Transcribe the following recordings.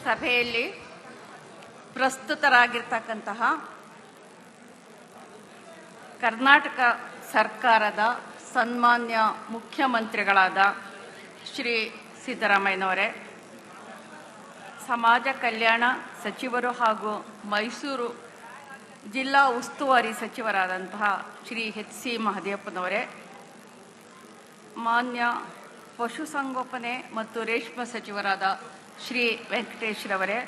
ಸಭೆಯಲ್ಲಿ ಪ್ರಸ್ತುತರಾಗಿರ್ತಕ್ಕಂತಹ ಕರ್ನಾಟಕ ಸರ್ಕಾರದ ಸನ್ಮಾನ್ಯ ಮುಖ್ಯಮಂತ್ರಿಗಳಾದ ಶ್ರೀ ಸಿದ್ದರಾಮಯ್ಯನವರೇ, ಸಮಾಜ ಕಲ್ಯಾಣ ಸಚಿವರು ಹಾಗೂ ಮೈಸೂರು ಜಿಲ್ಲಾ ಉಸ್ತುವಾರಿ ಸಚಿವರಾದಂತಹ ಶ್ರೀ ಎಚ್ ಸಿ ಮಹದೇವಪ್ಪನವರೇ, ಮಾನ್ಯ ಪಶುಸಂಗೋಪನೆ ಮತ್ತು ರೇಷ್ಮೆ ಸಚಿವರಾದ ಶ್ರೀ ವೆಂಕಟೇಶ್ರವರೇ,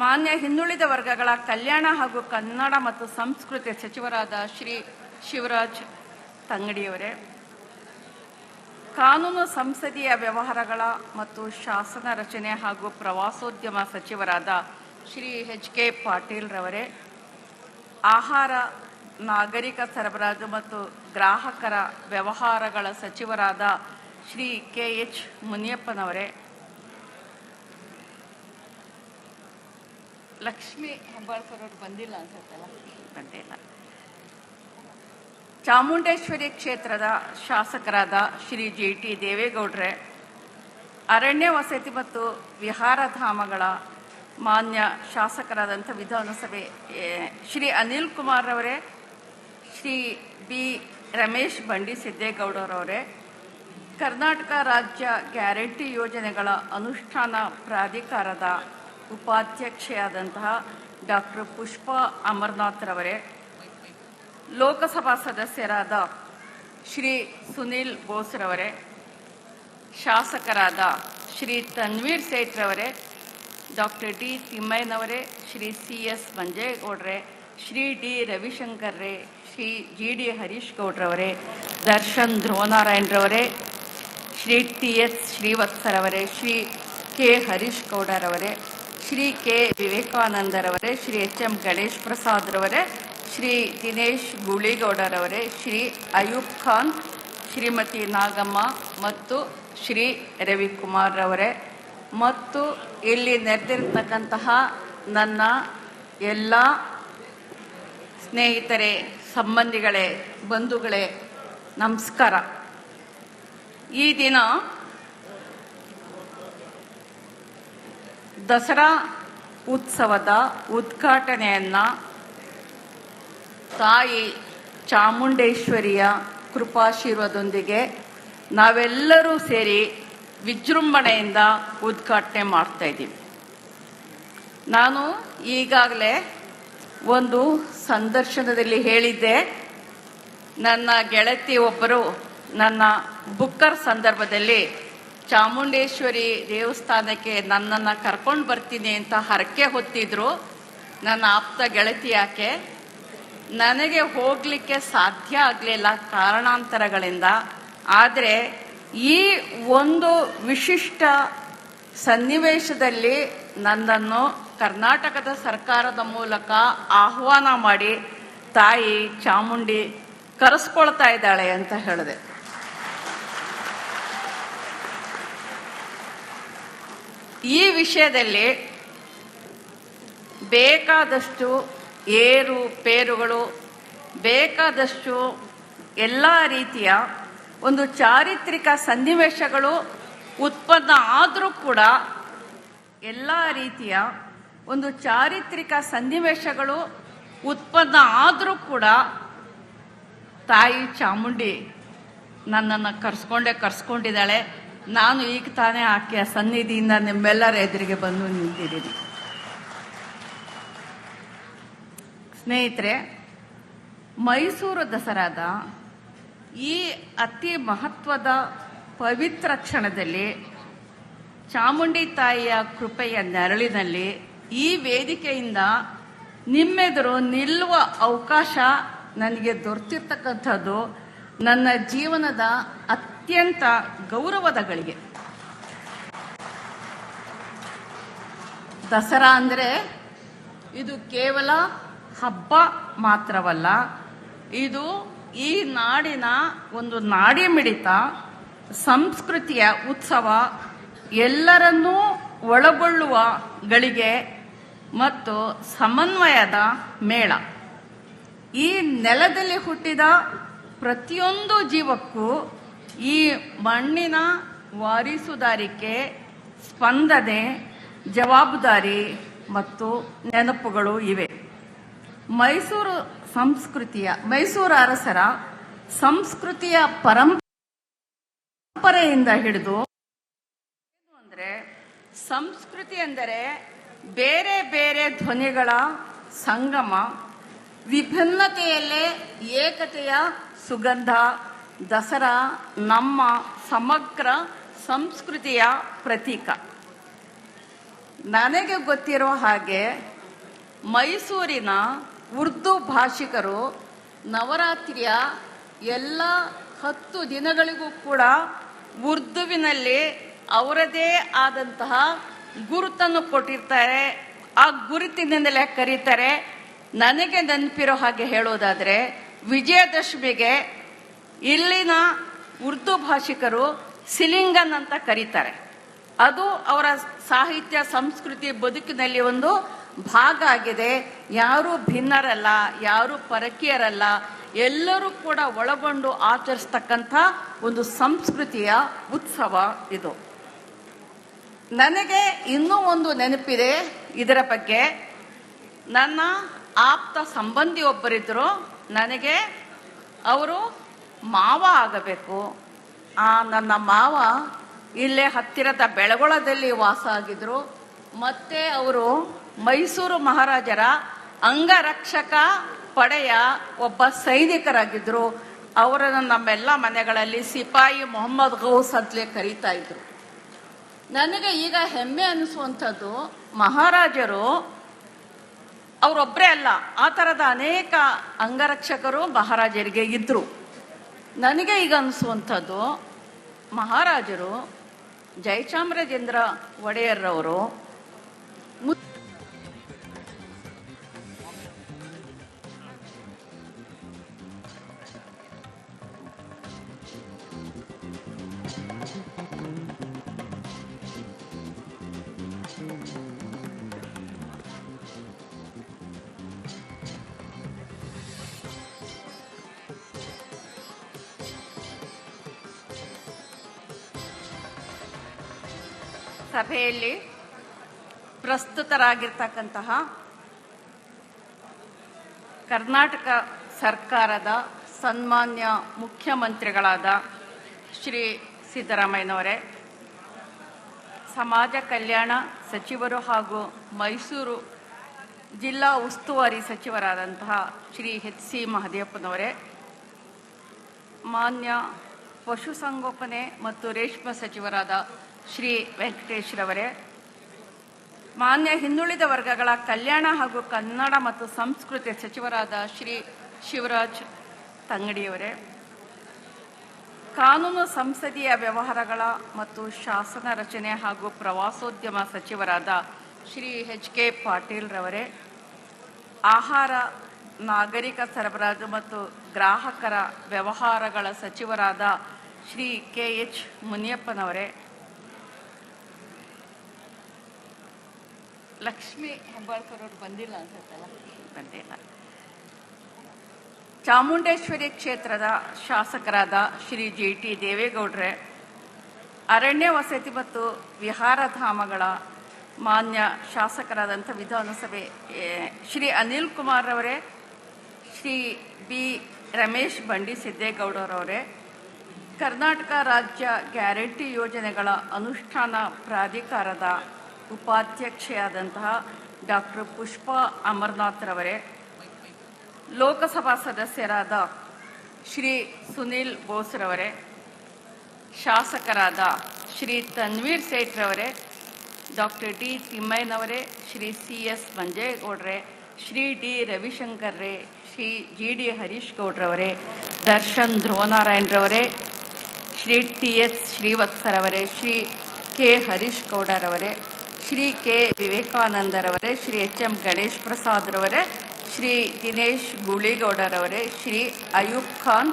ಮಾನ್ಯ ಹಿಂದುಳಿದ ವರ್ಗಗಳ ಕಲ್ಯಾಣ ಹಾಗೂ ಕನ್ನಡ ಮತ್ತು ಸಂಸ್ಕೃತಿ ಸಚಿವರಾದ ಶ್ರೀ ಶಿವರಾಜ್ ತಂಗಡಿಯವರೇ, ಕಾನೂನು ಸಂಸದೀಯ ವ್ಯವಹಾರಗಳ ಮತ್ತು ಶಾಸನ ರಚನೆ ಹಾಗೂ ಪ್ರವಾಸೋದ್ಯಮ ಸಚಿವರಾದ ಶ್ರೀ ಎಚ್ ಕೆ ಪಾಟೀಲ್ರವರೇ, ಆಹಾರ ನಾಗರಿಕ ಸರಬರಾಜು ಮತ್ತು ಗ್ರಾಹಕರ ವ್ಯವಹಾರಗಳ ಸಚಿವರಾದ ಶ್ರೀ ಕೆ ಎಚ್ ಮುನಿಯಪ್ಪನವರೇ, ಲಕ್ಷ್ಮೀ ಹೆಬ್ಬಾಳ್ಕರ್ ಅವರು ಬಂದಿಲ್ಲ ಅನ್ಸುತ್ತಲ್ಲ, ಬಂದಿಲ್ಲ, ಚಾಮುಂಡೇಶ್ವರಿ ಕ್ಷೇತ್ರದ ಶಾಸಕರಾದ ಶ್ರೀ ಜಿ ಟಿ ದೇವೇಗೌಡ್ರೆ, ಅರಣ್ಯ ವಸತಿ ಮತ್ತು ವಿಹಾರಧಾಮಗಳ ಮಾನ್ಯ ಶಾಸಕರಾದಂಥ ವಿಧಾನಸಭೆ ಶ್ರೀ ಅನಿಲ್ ಕುಮಾರ್ ಅವರೇ, ಶ್ರೀ ಬಿ ರಮೇಶ್ ಬಂಡಿ ಸಿದ್ದೇಗೌಡರವರೇ, ಕರ್ನಾಟಕ ರಾಜ್ಯ ಗ್ಯಾರಂಟಿ ಯೋಜನೆಗಳ ಅನುಷ್ಠಾನ ಪ್ರಾಧಿಕಾರದ ಉಪಾಧ್ಯಕ್ಷೆಯಾದಂತಹ ಡಾಕ್ಟರ್ ಪುಷ್ಪಾ ಅಮರನಾಥ್ರವರೇ, ಲೋಕಸಭಾ ಸದಸ್ಯರಾದ ಶ್ರೀ ಸುನೀಲ್ ಬೋಸ್ರವರೇ, ಶಾಸಕರಾದ ಶ್ರೀ ತನ್ವೀರ್ ಸೇಠ್ರವರೇ, ಡಾಕ್ಟರ್ ಡಿ ತಿಮ್ಮಯ್ಯನವರೇ, ಶ್ರೀ ಸಿ ಎಸ್ ಮಂಜೇಗೌಡ್ರೆ, ಶ್ರೀ ಡಿ ರವಿಶಂಕರ್ರೇ, ಶ್ರೀ ಜಿ ಡಿ ಹರೀಶ್ ಗೌಡ್ರವರೇ, ದರ್ಶನ್ ಧ್ರುವನಾರಾಯಣರವರೇ, ಶ್ರೀ ಟಿ ಎಸ್ ಶ್ರೀವತ್ಸರವರೇ, ಶ್ರೀ ಕೆ ಹರೀಶ್ ಗೌಡರವರೇ, ಶ್ರೀ ಕೆ ವಿವೇಕಾನಂದರವರೇ, ಶ್ರೀ ಎಚ್ ಎಂ ಗಣೇಶ್ ಪ್ರಸಾದ್ರವರೇ, ಶ್ರೀ ದಿನೇಶ್ ಗೂಳಿಗೌಡರವರೇ, ಶ್ರೀ ಅಯೂಬ್ ಖಾನ್, ಶ್ರೀಮತಿ ನಾಗಮ್ಮ ಮತ್ತು ಶ್ರೀ ರವಿಕುಮಾರ್ ರವರೇ, ಮತ್ತು ಇಲ್ಲಿ ನೆರೆದಿರ್ತಕ್ಕಂತಹ ನನ್ನ ಎಲ್ಲ ಸ್ನೇಹಿತರೇ, ಸಂಬಂಧಿಗಳೇ, ಬಂಧುಗಳೇ, ನಮಸ್ಕಾರ. ಈ ದಿನ ದಸರಾ ಉತ್ಸವದ ಉದ್ಘಾಟನೆಯನ್ನು ತಾಯಿ ಚಾಮುಂಡೇಶ್ವರಿಯ ಕೃಪಾಶೀರ್ವಾದದೊಂದಿಗೆ ನಾವೆಲ್ಲರೂ ಸೇರಿ ವಿಜೃಂಭಣೆಯಿಂದ ಉದ್ಘಾಟನೆ ಮಾಡ್ತಾ ಇದ್ದೀವಿ. ನಾನು ಈಗಾಗಲೇ ಒಂದು ಸಂದರ್ಶನದಲ್ಲಿ ಹೇಳಿದ್ದೆ, ನನ್ನ ಗೆಳತಿ ಒಬ್ಬರು ನನ್ನ ಬುಕ್ಕರ್ ಸಂದರ್ಭದಲ್ಲಿ ಚಾಮುಂಡೇಶ್ವರಿ ದೇವಸ್ಥಾನಕ್ಕೆ ನನ್ನನ್ನು ಕರ್ಕೊಂಡು ಬರ್ತೀನಿ ಅಂತ ಹರಕೆ ಹೊತ್ತಿದ್ರು. ನನ್ನ ಆಪ್ತ ಗೆಳತಿ ಯಾಕೆ, ನನಗೆ ಹೋಗಲಿಕ್ಕೆ ಸಾಧ್ಯ ಆಗಲಿಲ್ಲ ಕಾರಣಾಂತರಗಳಿಂದ. ಆದರೆ ಈ ಒಂದು ವಿಶಿಷ್ಟ ಸನ್ನಿವೇಶದಲ್ಲಿ ನನ್ನನ್ನು ಕರ್ನಾಟಕದ ಸರ್ಕಾರದ ಮೂಲಕ ಆಹ್ವಾನ ಮಾಡಿ ತಾಯಿ ಚಾಮುಂಡಿ ಕರೆಸ್ಕೊಳ್ತಾ ಇದ್ದಾಳೆ ಅಂತ ಹೇಳಿದೆ. ಈ ವಿಷಯದಲ್ಲಿ ಬೇಕಾದಷ್ಟು ಏರುಪೇರುಗಳು, ಬೇಕಾದಷ್ಟು ಎಲ್ಲ ರೀತಿಯ ಒಂದು ಚಾರಿತ್ರಿಕ ಸನ್ನಿವೇಶಗಳು ಉತ್ಪನ್ನ ಆದರೂ ಕೂಡ, ಎಲ್ಲ ರೀತಿಯ ಒಂದು ಚಾರಿತ್ರಿಕ ಸನ್ನಿವೇಶಗಳು ಉತ್ಪನ್ನ ಆದರೂ ಕೂಡ ತಾಯಿ ಚಾಮುಂಡಿ ನನ್ನನ್ನು ಕರ್ಸ್ಕೊಂಡಿದ್ದಾಳೆ. ನಾನು ಈಗ ತಾನೇ ಆಕೆಯ ಸನ್ನಿಧಿಯಿಂದ ನಿಮ್ಮೆಲ್ಲರ ಎದುರಿಗೆ ಬಂದು ನಿಂತಿದ್ದೀನಿ. ಸ್ನೇಹಿತರೆ, ಮೈಸೂರು ದಸರಾದ ಈ ಅತಿ ಮಹತ್ವದ ಪವಿತ್ರ ಕ್ಷಣದಲ್ಲಿ ಚಾಮುಂಡಿ ತಾಯಿಯ ಕೃಪೆಯ ನೆರಳಿನಲ್ಲಿ ಈ ವೇದಿಕೆಯಿಂದ ನಿಮ್ಮೆದುರು ನಿಲ್ಲುವ ಅವಕಾಶ ನನಗೆ ದೊರೆತಿರ್ತಕ್ಕಂಥದ್ದು ನನ್ನ ಜೀವನದ ಅತ್ಯಂತ ಗೌರವದ ಗಳಿಗೆ. ದಸರಾ ಅಂದರೆ ಇದು ಕೇವಲ ಹಬ್ಬ ಮಾತ್ರವಲ್ಲ, ಇದು ಈ ನಾಡಿನ ಒಂದು ನಾಡಿ ಮಿಡಿತ, ಸಂಸ್ಕೃತಿಯ ಉತ್ಸವ, ಎಲ್ಲರನ್ನೂ ಒಳಗೊಳ್ಳುವ ಗಳಿಗೆ ಮತ್ತು ಸಮನ್ವಯದ ಮೇಳ. ಈ ನೆಲದಲ್ಲಿ ಹುಟ್ಟಿದ ಪ್ರತಿಯೊಂದು ಜೀವಕ್ಕೂ ಈ ಮಣ್ಣಿನ ವಾರಿಸುದಾರಿಕೆ, ಸ್ಪಂದನೆ ಜವಾಬ್ದಾರಿ ಮತ್ತು ನೆನಪುಗಳು ಇವೆ. ಮೈಸೂರು ಅರಸರ ಸಂಸ್ಕೃತಿಯ ಪರಂಪರೆಯಿಂದ ಹಿಡಿದು ಅಂದರೆ ಸಂಸ್ಕೃತಿ ಎಂದರೆ ಬೇರೆ ಬೇರೆ ಧ್ವನಿಗಳ ಸಂಗಮ, ವಿಭಿನ್ನತೆಯಲ್ಲೇ ಏಕತೆಯ ಸುಗಂಧ. ದಸರಾ ನಮ್ಮ ಸಮಗ್ರ ಸಂಸ್ಕೃತಿಯ ಪ್ರತೀಕ. ನನಗೆ ಗೊತ್ತಿರೋ ಹಾಗೆ ಮೈಸೂರಿನ ಉರ್ದು ಭಾಷಿಕರು ನವರಾತ್ರಿಯ ಎಲ್ಲ 10 ದಿನಗಳಿಗೂ ಕೂಡ ಉರ್ದುವಿನಲ್ಲಿ ಅವರದೇ ಆದಂತಹ ಗುರುತನ್ನು ಕೊಟ್ಟಿರ್ತಾರೆ. ಆ ಗುರುತಿನಿಂದಲೇ ಕರೀತಾರೆ. ನನಗೆ ನೆನಪಿರೋ ಹಾಗೆ ಹೇಳೋದಾದರೆ ವಿಜಯದಶಮಿಗೆ ಇಲ್ಲಿನ ಉರ್ದು ಭಾಷಿಕರು ಸಿಲಿಂಗನ್ ಅಂತ ಕರೀತಾರೆ. ಅದು ಅವರ ಸಾಹಿತ್ಯ ಸಂಸ್ಕೃತಿ ಬದುಕಿನಲ್ಲಿ ಒಂದು ಭಾಗ ಆಗಿದೆ. ಯಾರೂ ಭಿನ್ನರಲ್ಲ, ಯಾರೂ ಪರಕೀಯರಲ್ಲ, ಎಲ್ಲರೂ ಕೂಡ ಒಳಗೊಂಡು ಆಚರಿಸ್ತಕ್ಕಂಥ ಒಂದು ಸಂಸ್ಕೃತಿಯ ಉತ್ಸವ ಇದು. ನನಗೆ ಇನ್ನೂ ಒಂದು ನೆನಪಿದೆ ಇದರ ಬಗ್ಗೆ. ನನ್ನ ಆಪ್ತ ಸಂಬಂಧಿ ಒಬ್ಬರಿದ್ದರು. ನನಗೆ ಅವರು ಮಾವ ಆಗಬೇಕು. ನನ್ನ ಮಾವ ಇಲ್ಲೇ ಹತ್ತಿರದ ಬೆಳಗೊಳದಲ್ಲಿ ವಾಸ ಆಗಿದ್ರು. ಮತ್ತೆ ಅವರು ಮೈಸೂರು ಮಹಾರಾಜರ ಅಂಗರಕ್ಷಕ ಪಡೆಯ ಒಬ್ಬ ಸೈನಿಕರಾಗಿದ್ದರು. ಅವರನ್ನು ನಮ್ಮೆಲ್ಲ ಮನೆಗಳಲ್ಲಿ ಸಿಪಾಯಿ ಮೊಹಮ್ಮದ್ ಗೌಸ್ ಅಂತಲೇ ಕರೀತಾ ಇದ್ರು. ನನಗೆ ಈಗ ಹೆಮ್ಮೆ ಅನಿಸುವಂಥದ್ದು, ಮಹಾರಾಜರು ಅವರೊಬ್ಬರೇ ಅಲ್ಲ, ಆ ಥರದ ಅನೇಕ ಅಂಗರಕ್ಷಕರು ಮಹಾರಾಜರಿಗೆ ಇದ್ದರು. ನನಗೆ ಈಗ ಅನಿಸುವಂಥದ್ದು, ಮಹಾರಾಜರು ಜಯಚಾಮರಾಜೇಂದ್ರ ಒಡೆಯರ್ರವರು ಸಭೆಯಲ್ಲಿ ಪ್ರಸ್ತುತರಾಗಿರ್ತಕ್ಕಂತಹ ಕರ್ನಾಟಕ ಸರ್ಕಾರದ ಸನ್ಮಾನ್ಯ ಮುಖ್ಯಮಂತ್ರಿಗಳಾದ ಶ್ರೀ ಸಿದ್ದರಾಮಯ್ಯನವರೇ, ಸಮಾಜ ಕಲ್ಯಾಣ ಸಚಿವರು ಹಾಗೂ ಮೈಸೂರು ಜಿಲ್ಲಾ ಉಸ್ತುವಾರಿ ಸಚಿವರಾದಂತಹ ಶ್ರೀ ಎಚ್.ಸಿ. ಮಹದೇವಪ್ಪನವರೇ, ಮಾನ್ಯ ಪಶುಸಂಗೋಪನೆ ಮತ್ತು ರೇಷ್ಮೆ ಸಚಿವರಾದ ಶ್ರೀ ವೆಂಕಟೇಶ್ರವರೇ, ಮಾನ್ಯ ಹಿಂದುಳಿದ ವರ್ಗಗಳ ಕಲ್ಯಾಣ ಹಾಗೂ ಕನ್ನಡ ಮತ್ತು ಸಂಸ್ಕೃತಿ ಸಚಿವರಾದ ಶ್ರೀ ಶಿವರಾಜ್ ತಂಗಡಿಯವರೇ, ಕಾನೂನು ಸಂಸದೀಯ ವ್ಯವಹಾರಗಳ ಮತ್ತು ಶಾಸನ ರಚನೆ ಹಾಗೂ ಪ್ರವಾಸೋದ್ಯಮ ಸಚಿವರಾದ ಶ್ರೀ ಎಚ್.ಕೆ. ಪಾಟೀಲ್ರವರೇ, ಆಹಾರ ನಾಗರಿಕ ಸರಬರಾಜು ಮತ್ತು ಗ್ರಾಹಕರ ವ್ಯವಹಾರಗಳ ಸಚಿವರಾದ ಶ್ರೀ ಕೆ.ಎಚ್. ಮುನಿಯಪ್ಪನವರೇ, ಲಕ್ಷ್ಮೀ ಹೆಬ್ಬಾಳ್ಕರ್ ಅವರು ಬಂದಿಲ್ಲ ಅನ್ಸುತ್ತಲ್ಲ, ಬಂದಿಲ್ಲ. ಚಾಮುಂಡೇಶ್ವರಿ ಕ್ಷೇತ್ರದ ಶಾಸಕರಾದ ಶ್ರೀ ಜಿ.ಟಿ. ದೇವೇಗೌಡ್ರೆ, ಅರಣ್ಯ ವಸತಿ ಮತ್ತು ವಿಹಾರಧಾಮಗಳ ಮಾನ್ಯ ಶಾಸಕರಾದಂಥ ವಿಧಾನಸಭೆ ಶ್ರೀ ಅನಿಲ್ ಕುಮಾರ್ ಅವರೇ, ಶ್ರೀ ಬಿ ರಮೇಶ್ ಬಂಡಿ ಸಿದ್ದೇಗೌಡರವರೇ, ಕರ್ನಾಟಕ ರಾಜ್ಯ ಗ್ಯಾರಂಟಿ ಯೋಜನೆಗಳ ಅನುಷ್ಠಾನ ಪ್ರಾಧಿಕಾರದ ಉಪಾಧ್ಯಕ್ಷೆಯಾದಂತಹ ಡಾಕ್ಟರ್ ಪುಷ್ಪಾ ಅಮರನಾಥ್ರವರೇ, ಲೋಕಸಭಾ ಸದಸ್ಯರಾದ ಶ್ರೀ ಸುನೀಲ್ ಬೋಸ್ರವರೇ, ಶಾಸಕರಾದ ಶ್ರೀ ತನ್ವೀರ್ ಸೇಠ್ರವರೇ, ಡಾಕ್ಟರ್ ಡಿ ತಿಮ್ಮಯ್ಯನವರೇ, ಶ್ರೀ ಸಿ.ಎಸ್. ಮಂಜೇಗೌಡ್ರೆ, ಶ್ರೀ ಡಿ ರವಿಶಂಕರ್ರೇ, ಶ್ರೀ ಜಿ.ಡಿ. ಹರೀಶ್ ಗೌಡ್ರವರೇ, ದರ್ಶನ್ ಧ್ರುವನಾರಾಯಣರವರೇ, ಶ್ರೀ ಟಿ.ಎಸ್. ಶ್ರೀವತ್ಸರವರೇ, ಶ್ರೀ ಕೆ. ಹರೀಶ್ ಗೌಡರವರೇ, ಶ್ರೀ ಕೆ. ವಿವೇಕಾನಂದರವರೇ, ಶ್ರೀ ಎಚ್.ಎಂ. ಗಣೇಶ್ ಪ್ರಸಾದ್ರವರೇ, ಶ್ರೀ ದಿನೇಶ್ ಗೂಳಿಗೌಡರವರೇ, ಶ್ರೀ ಅಯೂಬ್ ಖಾನ್,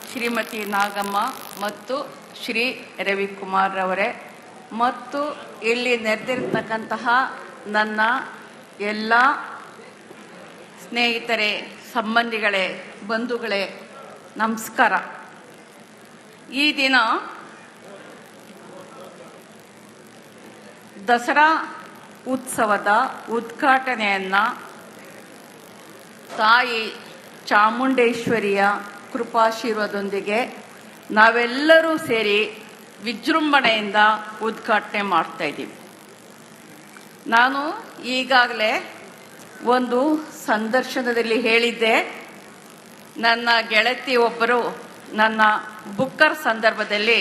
ಶ್ರೀಮತಿ ನಾಗಮ್ಮ ಮತ್ತು ಶ್ರೀ ರವಿಕುಮಾರ್ ರವರೇ, ಮತ್ತು ಇಲ್ಲಿ ನೆರೆದಿರ್ತಕ್ಕಂತಹ ನನ್ನ ಎಲ್ಲ ಸ್ನೇಹಿತರೇ, ಸಂಬಂಧಿಗಳೇ, ಬಂಧುಗಳೇ, ನಮಸ್ಕಾರ. ಈ ದಿನ ದಸರಾ ಉತ್ಸವದ ಉದ್ಘಾಟನೆಯನ್ನು ತಾಯಿ ಚಾಮುಂಡೇಶ್ವರಿಯ ಕೃಪಾಶೀರ್ವಾದದೊಂದಿಗೆ ನಾವೆಲ್ಲರೂ ಸೇರಿ ವಿಜೃಂಭಣೆಯಿಂದ ಉದ್ಘಾಟನೆ ಮಾಡ್ತಾ ಇದ್ದೀವಿ. ನಾನು ಈಗಾಗಲೇ ಒಂದು ಸಂದರ್ಶನದಲ್ಲಿ ಹೇಳಿದ್ದೆ, ನನ್ನ ಗೆಳತಿ ಒಬ್ಬರು ನನ್ನ ಬುಕ್ಕರ್ ಸಂದರ್ಭದಲ್ಲಿ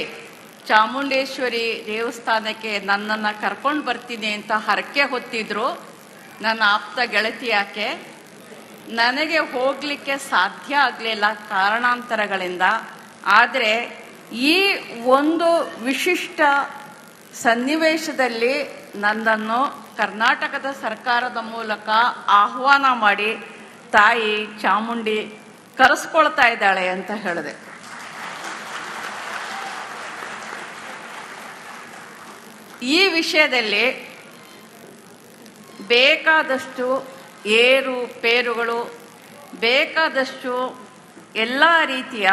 ಚಾಮುಂಡೇಶ್ವರಿ ದೇವಸ್ಥಾನಕ್ಕೆ ನನ್ನನ್ನು ಕರ್ಕೊಂಡು ಬರ್ತೀನಿ ಅಂತ ಹರಕೆ ಹೊತ್ತಿದ್ರು. ನನ್ನ ಆಪ್ತ ಗೆಳತಿ ಯಾಕೆ, ನನಗೆ ಹೋಗಲಿಕ್ಕೆ ಸಾಧ್ಯ ಆಗಲಿಲ್ಲ ಕಾರಣಾಂತರಗಳಿಂದ. ಆದರೆ ಈ ಒಂದು ವಿಶಿಷ್ಟ ಸನ್ನಿವೇಶದಲ್ಲಿ ನನ್ನನ್ನು ಕರ್ನಾಟಕದ ಸರ್ಕಾರದ ಮೂಲಕ ಆಹ್ವಾನ ಮಾಡಿ ತಾಯಿ ಚಾಮುಂಡಿ ಕರೆಸ್ಕೊಳ್ತಾ ಇದ್ದಾಳೆ ಅಂತ ಹೇಳಿದೆ. ಈ ವಿಷಯದಲ್ಲಿ ಬೇಕಾದಷ್ಟು ಏರುಪೇರುಗಳು, ಬೇಕಾದಷ್ಟು ಎಲ್ಲ ರೀತಿಯ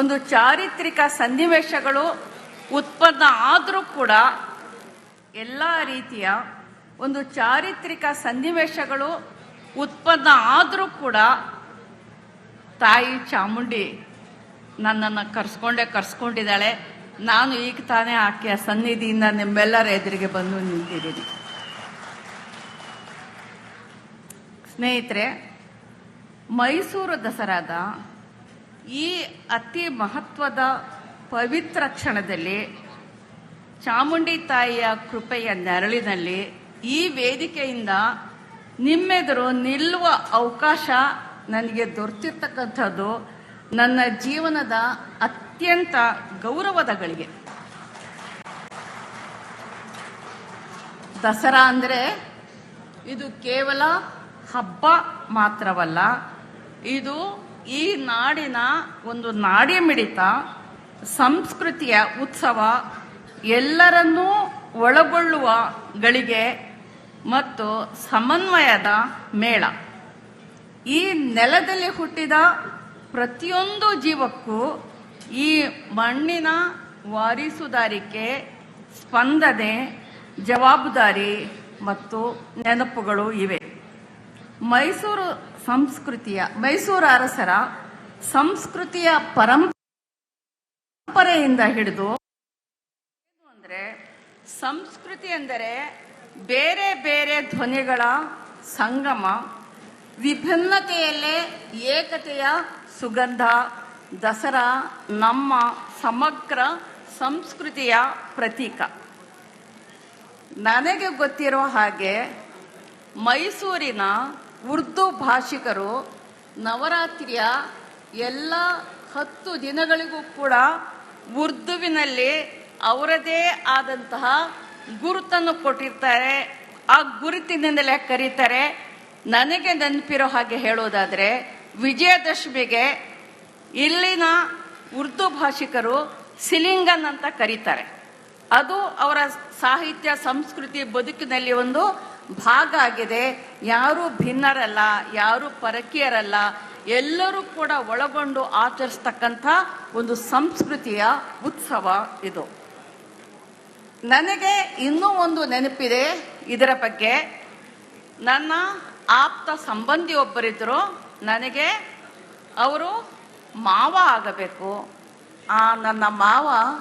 ಒಂದು ಚಾರಿತ್ರಿಕ ಸನ್ನಿವೇಶಗಳು ಉತ್ಪನ್ನ ಆದರೂ ಕೂಡ, ಎಲ್ಲ ರೀತಿಯ ಒಂದು ಚಾರಿತ್ರಿಕ ಸನ್ನಿವೇಶಗಳು ಉತ್ಪನ್ನ ಆದರೂ ಕೂಡ ತಾಯಿ ಚಾಮುಂಡಿ ನನ್ನನ್ನು ಕರ್ಸ್ಕೊಂಡಿದ್ದಾಳೆ. ನಾನು ಈಗ ತಾನೇ ಆಕೆಯ ಸನ್ನಿಧಿಯಿಂದ ನಿಮ್ಮೆಲ್ಲರ ಎದುರಿಗೆ ಬಂದು ನಿಂತಿದ್ದೀನಿ. ಸ್ನೇಹಿತರೆ, ಮೈಸೂರು ದಸರಾದ ಈ ಅತಿ ಮಹತ್ವದ ಪವಿತ್ರ ಕ್ಷಣದಲ್ಲಿ ಚಾಮುಂಡಿ ತಾಯಿಯ ಕೃಪೆಯ ನೆರಳಿನಲ್ಲಿ ಈ ವೇದಿಕೆಯಿಂದ ನಿಮ್ಮೆದುರು ನಿಲ್ಲುವ ಅವಕಾಶ ನನಗೆ ದೊರೆತಿರ್ತಕ್ಕಂಥದ್ದು ನನ್ನ ಜೀವನದ ಅತ್ಯಂತ ಗೌರವದ ಗಳಿಗೆ. ದಸರಾ ಅಂದರೆ ಇದು ಕೇವಲ ಹಬ್ಬ ಮಾತ್ರವಲ್ಲ, ಇದು ಈ ನಾಡಿನ ಒಂದು ನಾಡಿ ಮಿಡಿತ, ಸಂಸ್ಕೃತಿಯ ಉತ್ಸವ, ಎಲ್ಲರನ್ನೂ ಒಳಗೊಳ್ಳುವ ಗಳಿಗೆ ಮತ್ತು ಸಮನ್ವಯದ ಮೇಳ. ಈ ನೆಲದಲ್ಲಿ ಹುಟ್ಟಿದ ಪ್ರತಿಯೊಂದು ಜೀವಕ್ಕೂ ಈ ಮಣ್ಣಿನ ವಾರಿಸುದಾರಿಕೆ, ಸ್ಪಂದನೆ, ಜವಾಬ್ದಾರಿ ಮತ್ತು ನೆನಪುಗಳು ಇವೆ. ಮೈಸೂರು ಅರಸರ ಸಂಸ್ಕೃತಿಯ ಪರಂಪರೆಯಿಂದ ಹಿಡಿದು ಅಂದರೆ ಸಂಸ್ಕೃತಿ ಎಂದರೆ ಬೇರೆ ಬೇರೆ ಧ್ವನಿಗಳ ಸಂಗಮ, ವಿಭಿನ್ನತೆಯಲ್ಲೇ ಏಕತೆಯ ಸುಗಂಧ. ದಸರಾ ನಮ್ಮ ಸಮಗ್ರ ಸಂಸ್ಕೃತಿಯ ಪ್ರತೀಕ. ನನಗೆ ಗೊತ್ತಿರೋ ಹಾಗೆ ಮೈಸೂರಿನ ಉರ್ದು ಭಾಷಿಕರು ನವರಾತ್ರಿಯ ಎಲ್ಲ 10 ದಿನಗಳಿಗೂ ಕೂಡ ಉರ್ದುವಿನಲ್ಲಿ ಅವರದೇ ಆದಂತಹ ಗುರುತನ್ನು ಕೊಟ್ಟಿರ್ತಾರೆ. ಆ ಗುರುತಿನಿಂದಲೇ ಕರೀತಾರೆ. ನನಗೆ ನೆನಪಿರೋ ಹಾಗೆ ಹೇಳೋದಾದರೆ, ವಿಜಯದಶಮಿಗೆ ಇಲ್ಲಿನ ಉರ್ದು ಭಾಷಿಕರು ಸಿಲಿಂಗನ್ ಅಂತ ಕರೀತಾರೆ. ಅದು ಅವರ ಸಾಹಿತ್ಯ, ಸಂಸ್ಕೃತಿ, ಬದುಕಿನಲ್ಲಿ ಒಂದು ಭಾಗ ಆಗಿದೆ. ಯಾರೂ ಭಿನ್ನರಲ್ಲ, ಯಾರೂ ಪರಕೀಯರಲ್ಲ, ಎಲ್ಲರೂ ಕೂಡ ಒಳಗೊಂಡು ಆಚರಿಸ್ತಕ್ಕಂಥ ಒಂದು ಸಂಸ್ಕೃತಿಯ ಉತ್ಸವ ಇದು. ನನಗೆ ಇನ್ನೂ ಒಂದು ನೆನಪಿದೆ ಇದರ ಬಗ್ಗೆ. ನನ್ನ ಆಪ್ತ ಸಂಬಂಧಿ ಒಬ್ಬರಿದ್ದರು. ನನಗೆ ಅವರು ಮಾವ ಆಗಬೇಕು. ನನ್ನ ಮಾವ